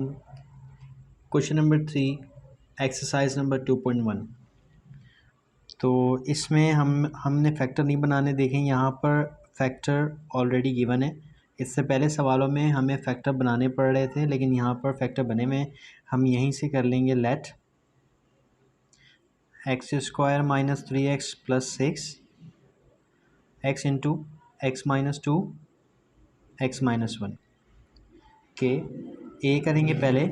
Question number 3, exercise number 2.1। तो इसमें हमने फैक्टर नहीं बनाने देखे। यहाँ पर फैक्टर ऑलरेडी गिवन है। इससे पहले सवालों में हमें फैक्टर बनाने पड़ रहे थे, लेकिन यहाँ पर फैक्टर बने हुए हैं। हम यहीं से कर लेंगे let x square minus 3x plus 6 x into x minus 2 x minus 1 के ए करेंगे पहले।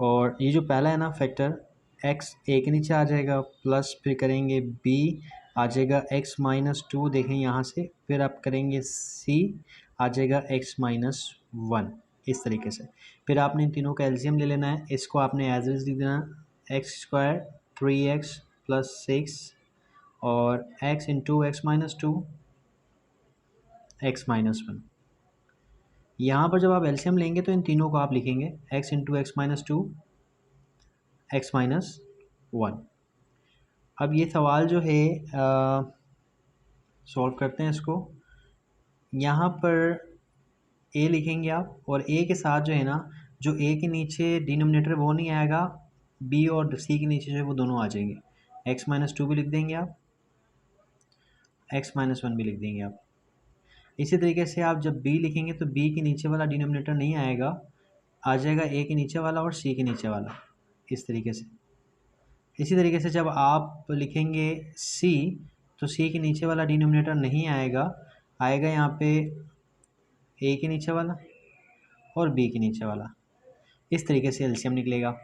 और ये जो पहला है ना फैक्टर, x ए के नीचे आ जाएगा, प्लस फिर करेंगे b आ जाएगा x माइनस 2, देखें यहाँ से, फिर आप करेंगे c आ जाएगा x माइनस 1, इस तरीके से। फिर आपने इन तीनों का एलसीएम ले लेना है। इसको आपने एज इज लिख देना, एक्स स्क्वायर 3x प्लस 6 और x into x minus 2 x minus 1। यहाँ पर जब आप एलसीएम लेंगे तो इन तीनों को आप लिखेंगे x into x minus 2 x minus 1। अब ये सवाल जो है सॉल्व करते हैं इसको। यहाँ पर a लिखेंगे आप, और a के साथ जो है ना, जो a के नीचे डिनोमिनेटर वो नहीं आएगा, b और c के नीचे जो है वो दोनों आ जाएंगे। x माइनस 2 भी लिख देंगे आप, x माइनस 1 भी लिख देंगे आप। इसी तरीके से आप जब b लिखेंगे तो b के नीचे वाला डिनोमिनेटर नहीं आएगा, आ जाएगा a के नीचे वाला और c के नीचे वाला, इस तरीके से। इसी तरीके से जब आप लिखेंगे c, तो c के नीचे वाला डिनोमिनेटर नहीं आएगा, आएगा यहाँ पे a के नीचे वाला और b के नीचे वाला, इस तरीके से एलसीएम निकलेगा।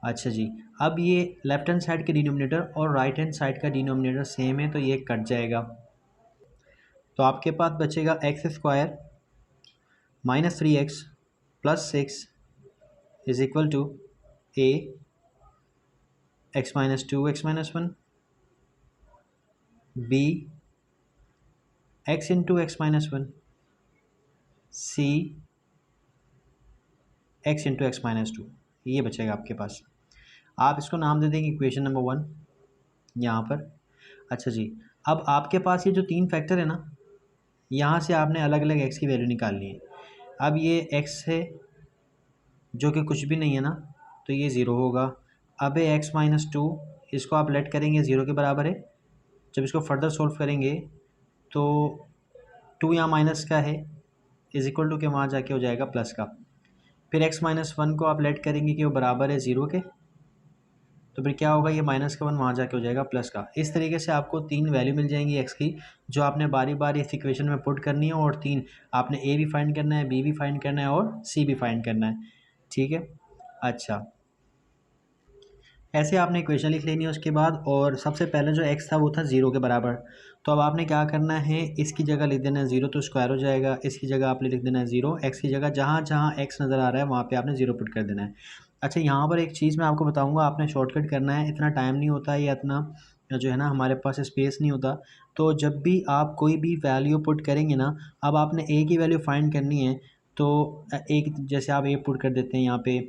अच्छा जी, अब ये लेफ्ट हैंड साइड के डिनोमिनेटर और राइट हैंड साइड का डिनोमिनेटर सेम है, तो ये कट जाएगा। तो आपके पास बचेगा x square minus 3x plus 6 is equal to a x minus 2 x minus 1 b x into x minus 1 c x into x minus 2। ये बचेगा आपके पास। आप इसको नाम दे देंगे इक्वेशन नंबर 1 यहाँ पर। अच्छा जी, अब आपके पास ये जो तीन फैक्टर है ना, यहाँ से आपने अलग अलग x की वैल्यू निकालनी है। अब ये x है जो कि कुछ भी नहीं है ना, तो ये ज़ीरो होगा। अब है x माइनस 2, इसको आप लेट करेंगे ज़ीरो के बराबर है। जब इसको फर्दर सोल्व करेंगे तो 2 यहाँ माइनस का है, इज इक्वल टू के वहाँ जाके हो जाएगा प्लस का। फिर x माइनस 1 को आप लेट करेंगे कि वो बराबर है ज़ीरो के, तो फिर क्या होगा, ये माइनस का 1 वहाँ जाके हो जाएगा प्लस का। इस तरीके से आपको तीन वैल्यू मिल जाएंगी x की, जो आपने बारी बारी इस इक्वेशन में पुट करनी है, और तीन आपने a भी फाइंड करना है, b भी फाइंड करना है और c भी फाइंड करना है। ठीक है, अच्छा, ऐसे आपने इक्वेशन लिख लेनी है उसके बाद। और सबसे पहले जो x था वो था ज़ीरो के बराबर, तो अब आपने क्या करना है, इसकी जगह लिख देना है ज़ीरो, तो स्क्वायर हो जाएगा। इसकी जगह आपने लिख देना है ज़ीरो, x की जगह जहाँ जहाँ x नज़र आ रहा है वहाँ पे आपने ज़ीरो पुट कर देना है। अच्छा, यहाँ पर एक चीज़ मैं आपको बताऊँगा, आपने शॉर्टकट करना है, इतना टाइम नहीं होता है या इतना जो है ना हमारे पास स्पेस नहीं होता। तो जब भी आप कोई भी वैल्यू पुट करेंगे ना, अब आपने a की वैल्यू फाइंड करनी है, तो एक जैसे आप a पुट कर देते हैं यहाँ पे,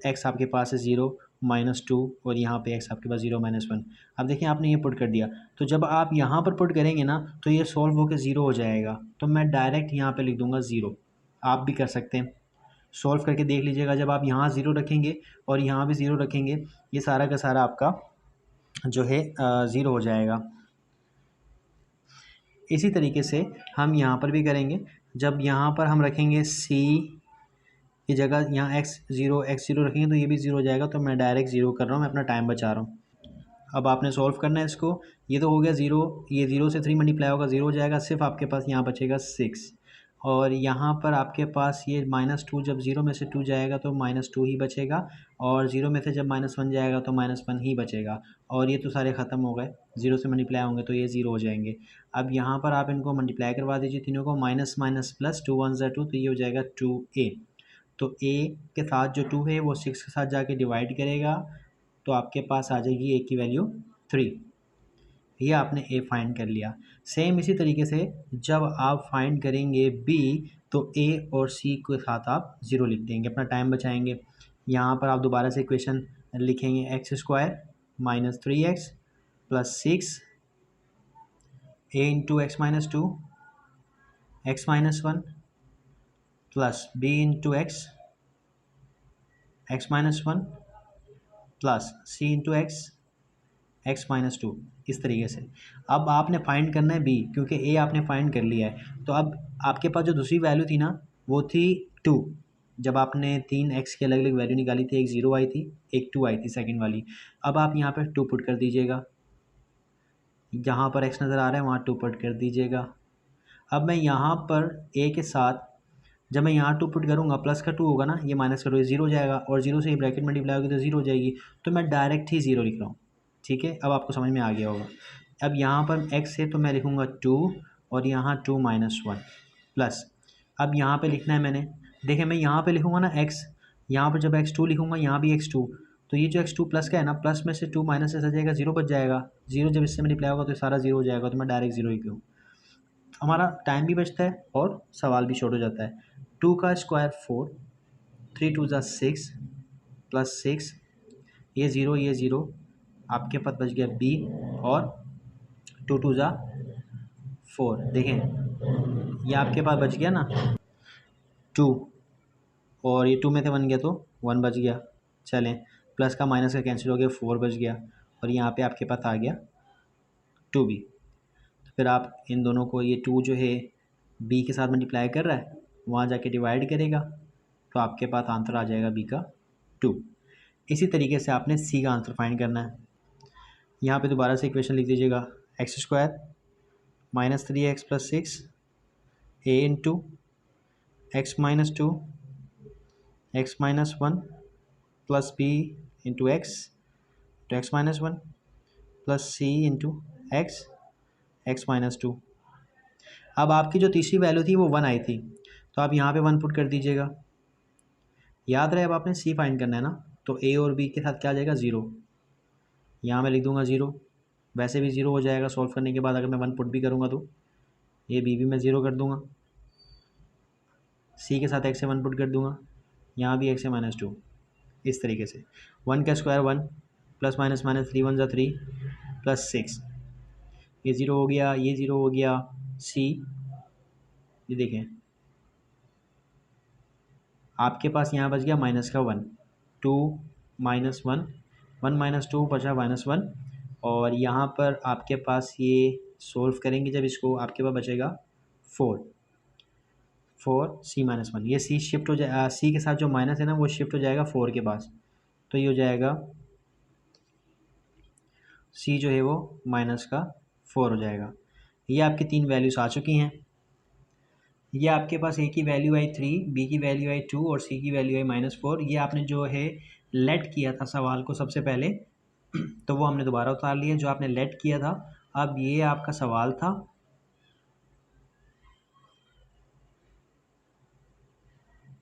x आपके पास है ज़ीरो माइनस 2 और यहाँ पे x आपके पास 0 माइनस 1। अब देखिए आपने ये पुट कर दिया, तो जब आप यहाँ पर पुट करेंगे ना तो ये सॉल्व होकर 0 हो जाएगा, तो मैं डायरेक्ट यहाँ पे लिख दूंगा 0। आप भी कर सकते हैं, सॉल्व करके देख लीजिएगा। जब आप यहाँ 0 रखेंगे और यहाँ भी 0 रखेंगे, ये सारा का सारा आपका जो है 0 हो जाएगा। इसी तरीके से हम यहाँ पर भी करेंगे। जब यहाँ पर हम रखेंगे c की जगह, यहाँ x ज़ीरो रखेंगे तो ये भी 0 हो जाएगा, तो मैं डायरेक्ट 0 कर रहा हूँ, मैं अपना टाइम बचा रहा हूँ। अब आपने सॉल्व करना है इसको। ये तो हो गया 0, ये 0 से 3 मल्टीप्लाई होगा 0 हो जाएगा, सिर्फ आपके पास यहाँ बचेगा 6। और यहाँ पर आपके पास ये माइनस 2, जब 0 में से 2 जाएगा तो माइनस 2 ही बचेगा, और 0 में से जब माइनस 1 जाएगा तो माइनस 1 ही बचेगा। और ये तो सारे ख़त्म हो गए, 0 से मल्टीप्लाई होंगे तो ये 0 हो जाएंगे। अब यहाँ पर आप इनको मल्टीप्लाई करवा दीजिए तीनों को, माइनस माइनस प्लस 2 1 ज़ा 2, तो ये हो जाएगा 2a। तो a के साथ जो 2 है वो 6 के साथ जाके डिवाइड करेगा, तो आपके पास आ जाएगी a की वैल्यू 3। ये आपने a फाइंड कर लिया। सेम इसी तरीके से जब आप फाइंड करेंगे b, तो a और c के साथ आप 0 लिख देंगे, अपना टाइम बचाएंगे। यहाँ पर आप दोबारा से इक्वेशन लिखेंगे x square minus 3x plus 6 a into x minus 2 x minus 1 plus b into x minus one plus c into x minus two, इस तरीके से। अब आपने फाइंड करना है बी, क्योंकि ए आपने फाइंड कर लिया है। तो अब आपके पास जो दूसरी वैल्यू थी ना वो थी 2, जब आपने 3x की अलग अलग वैल्यू निकाली थी, एक 0 आई थी, एक 2 आई थी सेकंड वाली। अब आप यहाँ पर 2 पुट कर दीजिएगा, जहाँ पर x नज़र आ रहा है वहाँ 2 पुट कर दीजिएगा। अब मैं यहाँ पर a के साथ जब मैं यहाँ 2 पुट करूँगा, प्लस का 2 होगा ना, ये माइनस का 2, ये 0 हो जाएगा, और 0 से ये ब्रैकेट मल्टीप्लाई होगी तो 0 हो जाएगी। तो मैं डायरेक्ट ही 0 लिख रहा हूँ, ठीक है। अब आपको समझ में आ गया होगा। अब यहाँ पर x है तो मैं लिखूँगा 2 और यहाँ 2 माइनस 1 प्लस, अब यहाँ पे लिखना है मैंने, देखिए मैं यहाँ पे लिखूँगा ना x, यहाँ पर जब x2 लिखूँगा यहाँ भी x2, तो ये जो x2 प्लस का है ना, प्लस में से 2 माइनस से जाएगा 0 बच जाएगा, 0 जब इससे मल्टीप्लाई होगा तो सारा 0 हो जाएगा, तो मैं डायरेक्ट 0 लिख लूँ। हमारा टाइम भी बचता है और सवाल भी शॉर्ट हो जाता है। 2 का स्क्वायर 4, 3 2 6 प्लस 6, ये 0 आपके पास बच गया b, और 2 2 4, देखें ये आपके पास बच गया ना 2, और ये 2 में से 1 गया तो 1 बच गया। चलें, प्लस का माइनस का कैंसिल हो गया, 4 बच गया, और यहाँ पे आपके पास आ गया 2b। तो फिर आप इन दोनों को, ये 2 जो है b के साथ मल्टीप्लाई कर रहा है, वहाँ जाके डिवाइड करेगा, तो आपके पास आंसर आ जाएगा b का 2। इसी तरीके से आपने c का आंसर फाइंड करना है। यहाँ पे दोबारा से इक्वेशन लिख दीजिएगा, x square minus 3x plus 6 a into x minus 2 x minus 1 plus b into x minus 1 plus c into x minus 2। अब आपकी जो तीसरी वैल्यू थी वो 1 आई थी, तो आप यहाँ पे 1 पुट कर दीजिएगा। याद रहे अब आपने c फाइंड करना है ना, तो a और b के साथ क्या आ जाएगा 0, यहाँ मैं लिख दूंगा 0, वैसे भी 0 हो जाएगा सॉल्व करने के बाद। अगर मैं 1 पुट भी करूँगा तो ये b भी मैं 0 कर दूँगा, c के साथ x से 1 पुट कर दूँगा, यहाँ भी x से माइनस 2, इस तरीके से। 1 का square 1 plus minus minus 3 1 3 plus 6, ये 0 हो गया, ये 0 हो गया, c, ये देखें आपके पास यहाँ बच गया माइनस का 1, 2 माइनस 1 1 माइनस 2 बचा माइनस 1, और यहाँ पर आपके पास ये सोल्व करेंगे जब इसको, आपके पास बचेगा 4 c माइनस 1, ये c शिफ्ट हो जाए, c के साथ जो माइनस है ना वो शिफ्ट हो जाएगा 4 के पास, तो ये हो जाएगा c जो है वो माइनस का 4 हो जाएगा। ये आपकी 3 वैल्यूज आ चुकी हैं। ये आपके पास a की वैल्यू आई 3, b की वैल्यू आई 2 और c की वैल्यू आई -4। ये आपने जो है लेट किया था सवाल को सबसे पहले, तो वो हमने दोबारा उतार लिया जो आपने लेट किया था। अब ये आपका सवाल था,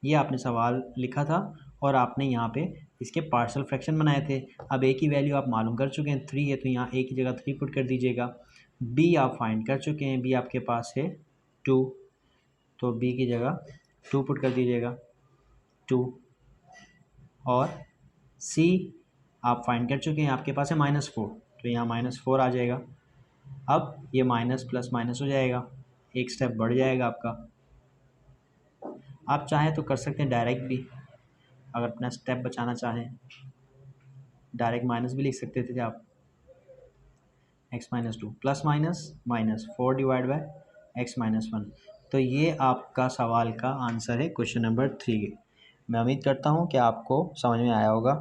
ये आपने सवाल लिखा था और आपने यहाँ पे इसके पार्शियल फ्रैक्शन बनाए थे। अब a की वैल्यू आप मालूम कर चुके हैं 3 है, तो यहाँ a की जगह 3 पुट कर दीजिएगा। b आप फाइंड कर चुके हैं, b आपके पास है 2, तो b की जगह 2 पुट कर दीजिएगा 2, और c आप फाइंड कर चुके हैं, आपके पास है -4, तो यहाँ -4 आ जाएगा। अब ये माइनस प्लस माइनस हो जाएगा, एक स्टेप बढ़ जाएगा आपका। आप चाहें तो कर सकते हैं डायरेक्ट भी, अगर अपना स्टेप बचाना चाहें डायरेक्ट माइनस भी लिख सकते थे आप, x minus 2 plus minus minus 4 divide by x minus 1। तो ये आपका सवाल का आंसर है क्वेश्चन नंबर 3। मैं उम्मीद करता हूँ कि आपको समझ में आया होगा।